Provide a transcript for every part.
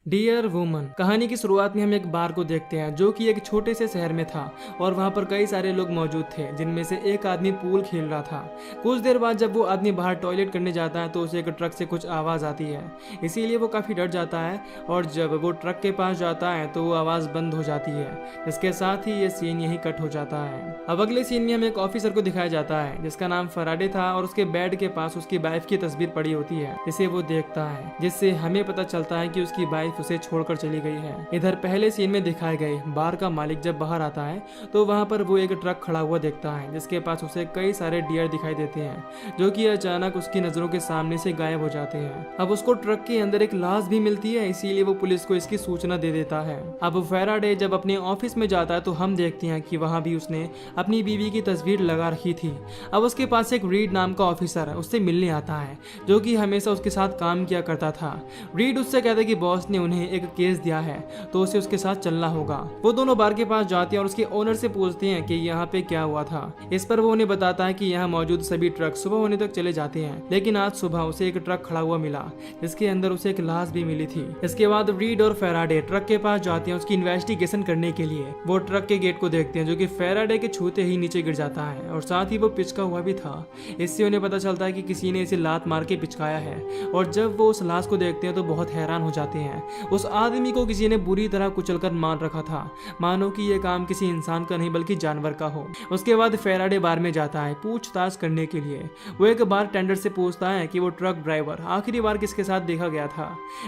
Dear woman कहानी की शुरुआत में हम एक बार को देखते हैं जो कि एक छोटे से शहर में था और वहां पर कई सारे लोग मौजूद थे जिनमें से एक आदमी पूल खेल रहा था। कुछ देर बाद जब वो आदमी बाहर टॉयलेट करने जाता है तो उसे एक ट्रक से कुछ आवाज़ आती है, इसीलिए वो काफ़ी डर जाता है और जब वो ट्रक के पास जाता है तो वो आवाज़ बंद हो जाती है। इसके साथ ही ये सीन यहीं कट हो जाता है। अब अगले सीन में हमें एक ऑफिसर को दिखाया जाता है जिसका नाम फराडे था और उसके बेड के पास उसकी वाइफ की तस्वीर पड़ी होती है जिसे वो देखता है, जिससे हमें पता चलता है कि उसकी वाइफ उसे छोड़कर चली गई है। इधर पहले सीन में दिखाए गए बार का मालिक जब बाहर आता है तो वहां पर वो एक ट्रक खड़ा हुआ देखता है जिसके पास उसे कई सारे डियर दिखाई देते हैं जो कि अचानक उसकी नजरों के सामने से गायब हो जाते हैं। अब उसको ट्रक के अंदर एक लाश भी मिलती है, इसीलिए वो पुलिस को इसकी सूचना दे देता है। अब फैराडे जब अपने ऑफिस में जाता है तो हम देखते हैं कि वहां भी उसने अपनी बीवी की तस्वीर लगा रखी थी। अब उसके पास एक रीड नाम का ऑफिसर उससे मिलने आता है जो कि हमेशा उसके साथ काम किया करता था। रीड उससे कहता है कि बॉस ने उन्हें एक केस दिया है तो उसे उसके साथ चलना होगा। वो दोनों बार के पास जाते हैं और उसके ओनर से पूछते हैं कि यहाँ पे क्या हुआ था। इस पर वो उन्हें बताता है कि यहाँ मौजूद सभी ट्रक सुबह होने तक चले जाते हैं, लेकिन आज सुबह उसे एक ट्रक खड़ा हुआ मिला जिसके अंदर उसे एक लाश भी मिली थी। इसके बाद रीड और फैराडे ट्रक के पास जाते हैं उसकी इन्वेस्टिगेशन करने के लिए। वो ट्रक के गेट को देखते हैं जो कि फैराडे के छूते ही नीचे गिर जाता है और साथ ही वो पिचका हुआ भी था। इससे उन्हें पता चलता है कि किसी ने इसे लात मार के पिचकाया है और जब वो उस लाश को देखते हैं तो बहुत हैरान हो जाते हैं। उस आदमी को किसी ने बुरी तरह कुचलकर मार रखा था, मानो कि यह काम किसी इंसान का नहीं बल्कि जानवर का हो। उसके बाद फैराडे बार में जाता है पूछताछ करने के लिए। वो एक बार टेंडर से पूछता है कि वो ट्रक ड्राइवर आखिरी बार किसके साथ देखा गया था।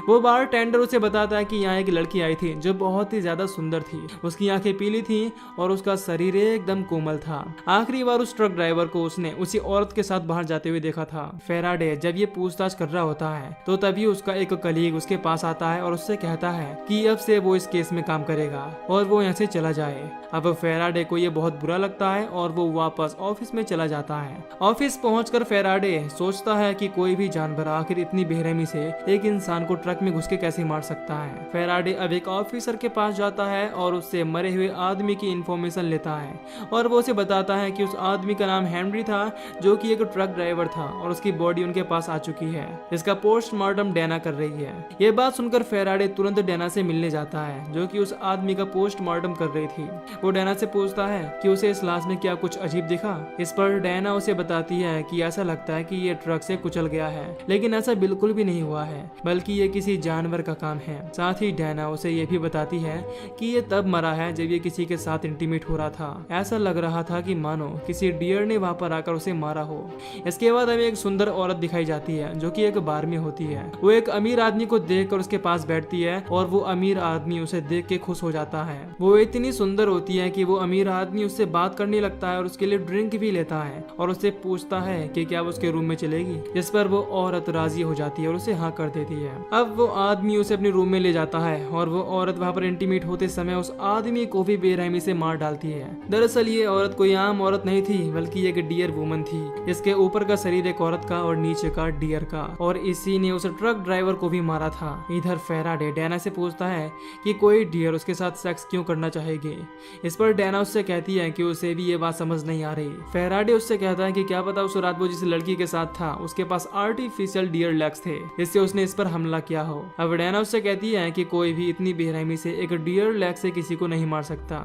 वो बार टेंडर उसे बताता है कि यहाँ एक लड़की आई थी जो बहुत ही ज्यादा सुंदर थी, उसकी आंखें पीली थी और उसका शरीर एकदम कोमल था। आखिरी बार उस ट्रक ड्राइवर को उसने उसी औरत के साथ बाहर जाते हुए देखा था। फैराडे जब ये पूछताछ कर रहा होता है तो तभी उसका एक कलीग उसके पास आता है और उससे कहता है कि अब से वो इस केस में काम करेगा और वो यहाँ से चला जाए। अब फैराडे को ये बहुत बुरा लगता है और वो वापस ऑफिस में चला जाता है। ऑफिस पहुंचकर फैराडे सोचता है कि कोई भी जानवर आखिर इतनी बेरहमी से एक इंसान को ट्रक में घुस के कैसे मार सकता है। फैराडे अब एक ऑफिसर के पास जाता है और उससे मरे हुए आदमी की इंफॉर्मेशन लेता है और वो उसे बताता है कि उस आदमी का नाम हेनरी था जो कि एक ट्रक ड्राइवर था और उसकी बॉडी उनके पास आ चुकी है। इसका पोस्टमार्टम डैना कर रही है। ये बात सुनकर फैराडे तुरंत डैना से मिलने जाता है जो कि उस आदमी का पोस्टमार्टम कर रही थी। वो डैना से पूछता है कि उसे इस लाश में क्या कुछ अजीब दिखा। इस पर डैना उसे बताती है कि ऐसा लगता है कि ये ट्रक से कुचल गया है, लेकिन ऐसा बिल्कुल भी नहीं हुआ है बल्कि ये किसी जानवर का काम है। साथ ही डैना उसे ये भी बताती है कि ये तब मरा है जब ये किसी के साथ इंटीमेट हो रहा था। ऐसा लग रहा था कि मानो किसी डियर ने वहां पर आकर उसे मारा हो। इसके बाद हमें एक सुंदर औरत दिखाई जाती है जो कि एक बार में होती है। वो एक अमीर आदमी को देखकर उसके पास बैठती है और वो अमीर आदमी उसे देख के खुश हो जाता है। वो इतनी सुंदर होती है कि वो अमीर आदमी उससे बात करने लगता है और उसके लिए ड्रिंक भी लेता है और उससे पूछता है कि क्या वो उसके रूम में चलेगी, जिस पर वो औरत राजी हो जाती है और उसे हाँ कर देती है। अब वो आदमी उसे अपने रूम में ले जाता है और वो औरत वहाँ पर इंटीमेट होते समय उस आदमी को भी बेरहमी से मार डालती है। दरअसल ये औरत कोई आम औरत नहीं थी बल्कि एक डियर वुमन थी। इसके ऊपर का शरीर एक औरत का और नीचे का डियर का, और इसी ने उस ट्रक ड्राइवर को भी मारा था। इधर फैराडे डैना से पूछता है कि कोई डियर उसके साथ सेक्स क्यों करना चाहेगी। इस पर डैना उससे कहती है कि उसे भी ये बात समझ नहीं आ रही। फैराडे उससे कहता है कि क्या पता उस रात वो जिस लड़की के साथ था उसके पास आर्टिफिशियल डियर लेग्स थे, इससे उसने इस पर हमला किया हो। अब डैना उससे कहती है कि कोई भी इतनी बेरहमी से एक डियर लेग से किसी को नहीं मार सकता।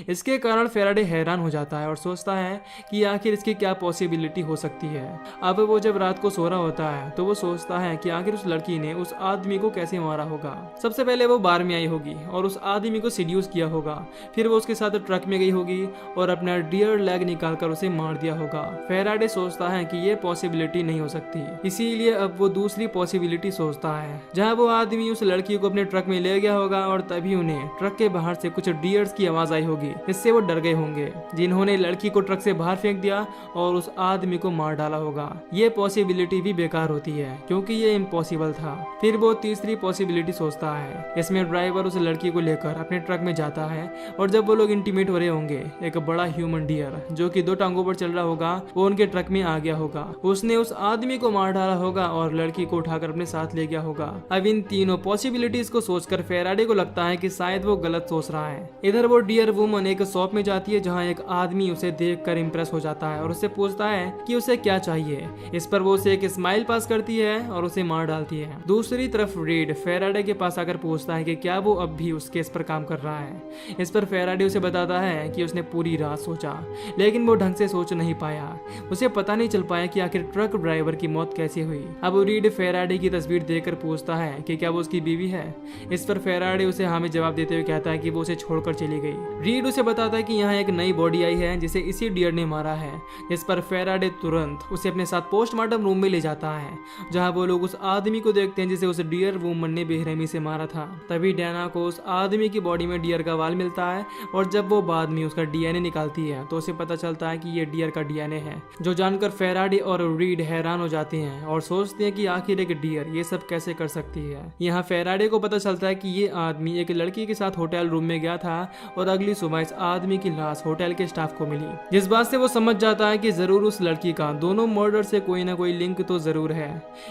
इसके कारण फैराडे हैरान हो जाता है और सोचता है कि आखिर इसकी क्या पॉसिबिलिटी हो सकती है। अब वो जब रात को सो रहा होता है तो वो सोचता है कि आखिर उस लड़की ने उस आदमी को कैसे मारा होगा। सबसे पहले वो बार में आई होगी और उस आदमी को सीड्यूस किया होगा, फिर वो उसके साथ ट्रक में गई होगी और अपना डियर लेग निकालकर उसे मार दिया होगा। फैराडे सोचता है कि ये पॉसिबिलिटी नहीं हो सकती, इसीलिए अब वो दूसरी पॉसिबिलिटी सोचता है जहां वो आदमी उस लड़की को अपने ट्रक में ले गया होगा और तभी उन्हें ट्रक के बाहर से कुछ डियर्स की आवाज आई होगी। इससे वो डर गए होंगे जिन्होंने लड़की को ट्रक से बाहर फेंक दिया और उस आदमी को मार डाला होगा। ये पॉसिबिलिटी भी बेकार होती है क्योंकि ये इम्पॉसिबल था। फिर वो तीसरी पॉसिबिलिटी सोचता है। इसमें ड्राइवर उस लड़की को लेकर अपने ट्रक में जाता है और जब वो लोग इंटीमेट हो रहे होंगे एक बड़ा ह्यूमन डियर जो कि 2 टांगों पर चल रहा होगा वो उनके ट्रक में आ गया होगा। उसने उस आदमी को मार डाला होगा और लड़की को उठाकर अपने साथ ले गया होगा। अब इन तीनों पॉसिबिलिटीज को सोचकर फैराडे को लगता है कि शायद वो गलत सोच रहा है। इधर वो डियर वुमन एक शॉप में जाती है जहाँ एक आदमी उसे देखकर इंप्रेस हो जाता है और उससे पूछता है कि उसे क्या चाहिए। इस पर वो उसे एक स्माइल पास करती है और उसे मार डालती है। दूसरी तरफ रीड फैराडे फेराडे के पास आकर पूछता है कि क्या वो अब भी उस केस पर काम कर रहा है। इस पर फेराडे उसे बताता है कि उसने पूरी रात सोचा, लेकिन वो ढंग से सोच नहीं पाया। उसे पता नहीं चल पाया कि आखिर ट्रक ड्राइवर की मौत कैसे हुई। अब रीड फेराडे की तस्वीर देखकर पूछता है कि क्या वो उसकी बीवी है। इस पर फेराडे उसे हाँ में जवाब देते हुए कहता है कि वो उसे छोड़कर चली गई। रीड उसे बताता है कि यहाँ एक नई बॉडी आई है जिसे इसी डियर ने मारा है। इस पर फेराडे तुरंत उसे अपने साथ पोस्टमार्टम रूम में ले जाता है, जहाँ वो लोग उस आदमी को देखते हैं जिसे उस डियर वुमन ने बेरहमी से मारा था। तभी डैना को उस आदमी की बॉडी में डियर का वाल मिलता है और जब वो बाद में उसका डीएनए निकालती है तो उसे पता चलता है कि ये डियर का डीएनए है, जो जानकर फेराडे और रीड हैरान हो जाते हैं और सोचते हैं कि आखिर एक डियर ये सब कैसे कर सकती है। यहाँ फेराडे को पता चलता है कि ये आदमी एक लड़की के साथ होटल रूम में गया था और अगली सुबह इस आदमी की लाश होटल के स्टाफ को मिली, जिस बात से वो समझ जाता है कि जरूर उस लड़की का दोनों मर्डर से कोई ना कोई लिंक तो जरूर है।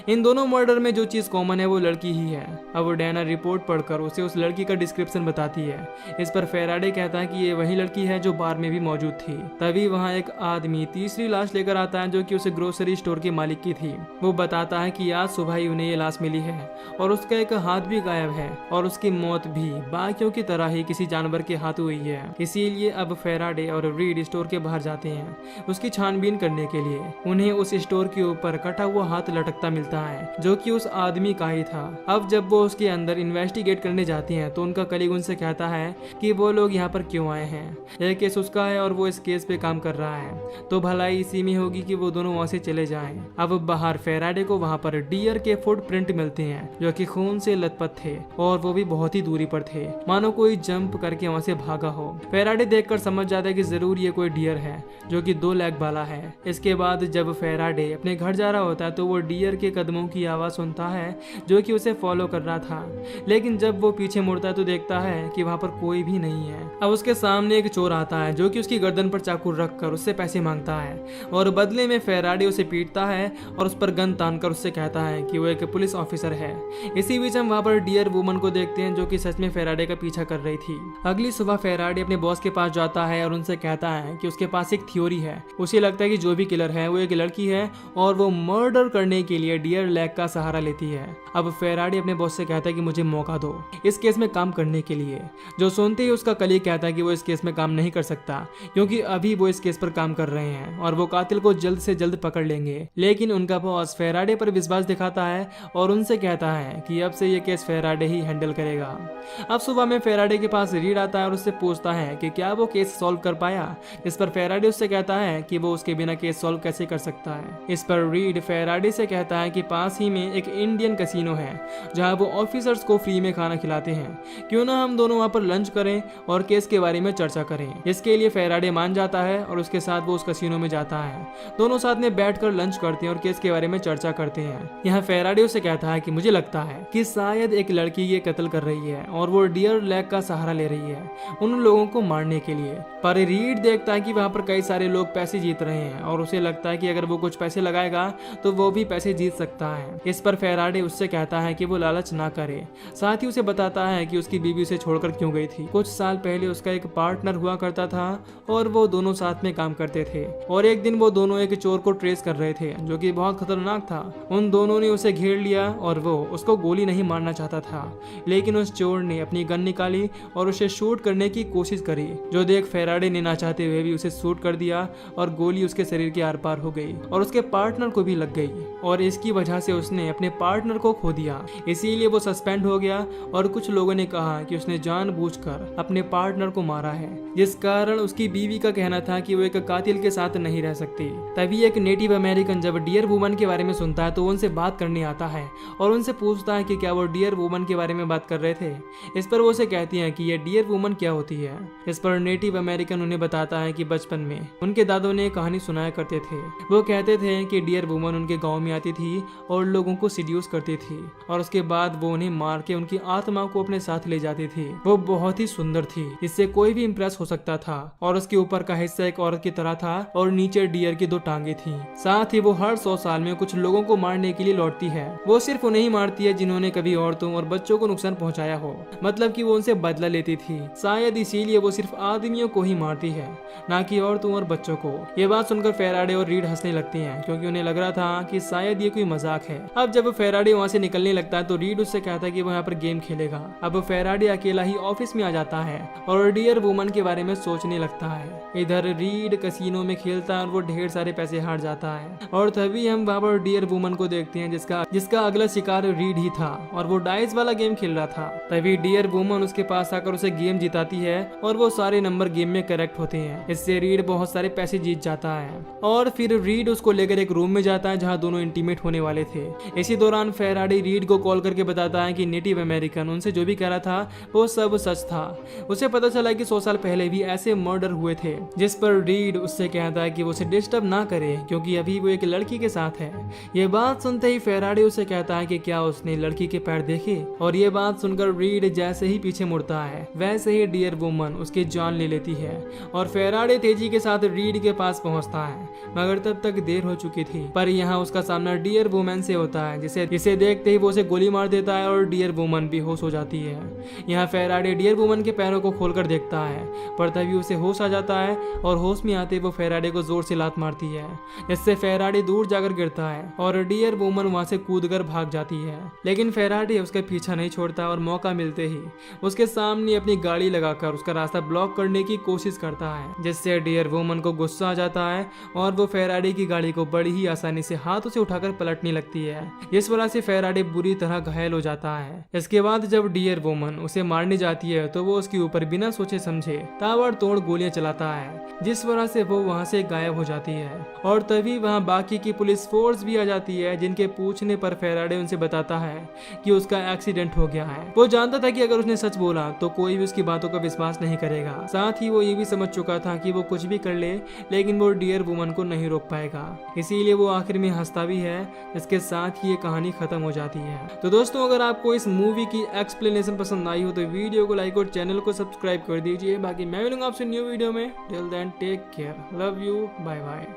इन दोनों मर्डर में जो चीज कॉमन है वो लड़की ही है। अब वो डैना रिपोर्ट पढ़कर उसे उस लड़की का डिस्क्रिप्शन बताती है। इस पर फेराडे कहता है कि ये वही लड़की है जो बार में भी मौजूद थी। तभी वहाँ एक आदमी तीसरी लाश लेकर आता है जो कि उस ग्रोसरी स्टोर के मालिक की थी। वो बताता है कि आज सुबह ही उन्हें ये लाश मिली है और उसका एक हाथ भी गायब है और उसकी मौत भी बाकियों की तरह ही किसी जानवर के हाथ हुई है। इसीलिए अब फेराडे और रीड स्टोर के बाहर जाते हैं उसकी छानबीन करने के लिए। उन्हें उस स्टोर के ऊपर कटा हुआ हाथ लटकता मिलता है जो कि उस आदमी का ही था। अब जब वो उसके अंदर इन्वेस्टिगेट करने जाती हैं तो उनका कलीग उनसे कहता है कि वो लोग यहाँ पर क्यों आए हैं। यह केस उसका है और वो इस केस पे काम कर रहा है, तो भलाई इसी में होगी कि वो दोनों वहाँ से चले जाएं। अब बाहर फेराडे को वहाँ पर डियर के फुटप्रिंट मिलते हैं जो कि खून से लथपथ थे और वो भी बहुत ही दूरी पर थे, मानो कोई जंप करके वहाँ से भागा हो। फेराडे देखकर समझ जाता है कि जरूर ये कोई डियर है जो कि 2 लेग वाला है। इसके बाद जब फेराडे अपने घर जा रहा होता है तो वो डियर के कदमों की आवाज सुनता है जो कि उसे फॉलो कर रहा था, लेकिन जब वो पीछे मुड़ता है तो देखता है कि वहाँ पर कोई भी नहीं है। अब उसके सामने एक चोर आता है जो कि उसकी गर्दन पर चाकू रखकर उससे पैसे मांगता है और बदले में फेराडे उसे पीटता है और उस पर गन तानकर उससे कहता है कि वो एक पुलिस ऑफिसर है। इसी बीच हम वहाँ पर डियर वुमन को देखते हैं जो कि सच में फेराडे का पीछा कर रही थी। अगली सुबह फेराडे अपने बॉस के पास जाता है और उनसे कहता है कि उसके पास एक थ्योरी है। उसे लगता है कि जो भी किलर है वो एक लड़की है और वो मर्डर करने के लिए डियर लेग का सहारा लेती है। अब फेराडे अपने बॉस से कहता है कि मुझे मौका दो इस केस में काम करने के लिए। जो सुनते ही उसका कलीग कहता है कि वो इस केस में काम नहीं कर सकता क्योंकि अभी वो इस केस पर काम कर रहे हैं और वो कातिल को जल्द से जल्द पकड़ लेंगे। लेकिन उनका बॉस फेराडे पर विश्वास दिखाता है और उनसे कहता है कि अब से ये केस फेराडे ही हैंडल करेगा। अब सुबह में फेराडे के पास रीड आता है और उससे पूछता है कि क्या वो केस सॉल्व कर पाया। इस पर फेराडे उससे कहता है कि वो उसके बिना केस सॉल्व कैसे कर सकता है। इस पर रीड फेराडे से कहता है कि पास ही में एक इंडियन कैसीनो है जहां वो ऑफिसर्स को फ्री में खाना खिलाते हैं, क्यों ना हम दोनों वहां पर लंच करें और केस के बारे में चर्चा करें। इसके लिए फेराडे मान जाता है और उसके साथ वो उस कैसीनो में जाता है। दोनों साथ में बैठकर लंच करते हैं और केस के बारे में चर्चा करते हैं। यहाँ फेराडे उसे कहता है कि मुझे लगता है कि शायद एक लड़की ये कत्ल कर रही है और वो डियर लेग का सहारा ले रही है उन लोगों को मारने के लिए। पर रीड देखता है कि वहाँ पर कई सारे लोग पैसे जीत रहे हैं और उसे लगता है कि अगर वो कुछ पैसे लगाएगा तो वो भी पैसे जीत सकता है। इस पर फेराडे उससे कहता है कि वो लालच ना करे। साथ ही उसे बताता है कि उसकी बीवी उसे छोड़कर क्यों गई थी। कुछ साल पहले उसका एक पार्टनर हुआ करता था और वो दोनों साथ में काम करते थे और एक दिन वो दोनों एक चोर को ट्रेस कर रहे थे जो कि बहुत खतरनाक था। उन दोनों ने उसे घेर लिया और वो उसको गोली नहीं मारना चाहता था, लेकिन उस चोर ने अपनी गन निकाली और उसे शूट करने की कोशिश करी, जो देख फेराडे ने ना चाहते हुए भी उसे शूट कर दिया और गोली उसके शरीर के आर पार हो गई और उसके पार्टनर को भी लग गई और इसकी वजह से उसने अपने पार्टनर को खो दिया। इसीलिए वो सस्पेंड हो गया और कुछ लोगों ने कहा कि उसने जानबूझकर अपने पार्टनर को मारा है, जिस कारण उसकी बीवी का कहना था कि वो एक कातिल के साथ नहीं रह सकती। तभी एक नेटिव अमेरिकन जब डियर वुमन के बारे में सुनता है तो उनसे बात करने आता है और उनसे पूछता है कि क्या वो डियर वुमन के बारे में बात कर रहे थे। इस पर वो उसे कहती हैं कि ये डियर वुमन क्या होती है। इस पर नेटिव अमेरिकन उन्हें बताता है कि बचपन में उनके दादों ने कहानी सुनाया करते थे। वो कहते थे कि डियर वुमन उनके गाँव में आती थी और लोगों को सीड्यूस करती थी और उसके बाद वो उन्हें मार के उनकी आत्मा को अपने साथ ले जाती थी। वो बहुत ही सुंदर थी, इससे कोई भी इम्प्रेस हो सकता था और उसके ऊपर का हिस्सा एक औरत की तरह था और नीचे डियर की 2 टांगे थी। साथ ही वो हर 100 साल में कुछ लोगों को मारने के लिए लौटती है। वो सिर्फ उन्हें ही मारती है जिन्होंने कभी औरतों और बच्चों को नुकसान पहुंचाया हो, मतलब कि वो उनसे बदला लेती थी। शायद इसीलिए वो सिर्फ आदमियों को ही मारती है, ना कि औरतों और बच्चों को। ये बात सुनकर फेराडे और रीड हंसने लगती हैं क्योंकि उन्हें लग रहा था कि शायद ये कोई मजाक है। अब जब फेराडे वहाँ से से निकलने लगता है तो रीड उससे कहता है कि वो यहाँ पर गेम खेलेगा। अब फेराडे अकेला ही ऑफिस में आ जाता है और डियर वुमन के बारे में सोचने लगता है। इधर रीड कसिनो में खेलता है और वो ढेर सारे पैसे हार जाता है और तभी हम वहाँ पर डियर वुमन को देखते हैं जिसका अगला शिकार रीड ही था और वो डाइस वाला गेम खेल रहा था। तभी डियर वुमन उसके पास आकर उसे गेम जिताती है और वो सारे नंबर गेम में करेक्ट होते हैं। इससे रीड बहुत सारे पैसे जीत जाता है और फिर रीड उसको लेकर एक रूम में जाता है जहाँ दोनों इंटीमेट होने वाले थे। इसी दौरान फेराडे रीड को कॉल करके बताता है कि नेटिव अमेरिकन उनसे जो भी कह रहा था वो सब सच था। उसे पता चला कि 100 साल पहले भी ऐसे मर्डर हुए थे, जिस पर रीड उससे कहता है कि वो उसे डिस्टर्ब ना करे क्योंकि अभी वो एक लड़की के साथ है। ये बात सुनते ही फेराडे उसे कहता है कि क्या उसने लड़की के पैर देखे, और ये बात सुनकर रीड जैसे ही पीछे मुड़ता है वैसे ही डियर वुमन उसकी जान ले लेती है और फेराडे तेजी के साथ रीड के पास पहुंचता है, मगर तब तक देर हो चुकी थी। पर यहाँ उसका सामना डियर वुमन से होता है जिसे देखते ही वो उसे गोली मार देता है और डियर वुमन बेहोश हो जाती है। यहाँ फेराडे डियर वुमन के पैरों को खोलकर देखता है पर तभी उसे होश आ जाता है और होश में आते वो फेराडे को जोर से लात मारती है, जिससे फेराडे दूर जाकर गिरता है और डियर वुमन वहां से कूदकर भाग जाती है। लेकिन फेराडे उसका पीछा नहीं छोड़ता और मौका मिलते ही उसके सामने अपनी गाड़ी लगाकर उसका रास्ता ब्लॉक करने की कोशिश करता है, जिससे डियर वुमन को गुस्सा आ जाता है और वो फेराडे की गाड़ी को बड़ी ही आसानी से हाथों से उठाकर पलटने लगती है, जिस वजह से फेराडे बुरी तरह घायल हो जाता है। इसके बाद जब डियर वुमन उसे मारने जाती है तो वो उसके ऊपर बिना सोचे समझे ताबड़तोड़ गोलियां चलाता है, जिस वजह से वो वहां से गायब हो जाती है। और तभी वहां बाकी की पुलिस फोर्स भी आ जाती है, जिनके पूछने पर फेराडे उनसे बताता है कि उसका एक्सीडेंट हो गया है। वो जानता था कि अगर उसने सच बोला तो कोई भी उसकी बातों का विश्वास नहीं करेगा। साथ ही वो ये भी समझ चुका था कि वो कुछ भी कर ले लेकिन वो डियर वुमन को नहीं रोक पाएगा, इसीलिए वो आखिर में हंसता भी है। इसके साथ ही ये कहानी खत्म हो जाती है। तो दोस्तों, अगर आपको इस मूवी की एक्सप्लेनेशन पसंद आई हो तो वीडियो को लाइक और चैनल को सब्सक्राइब कर दीजिए। बाकी मैं मिलूंगा आपसे न्यू वीडियो में। Till then take care, love you, bye bye.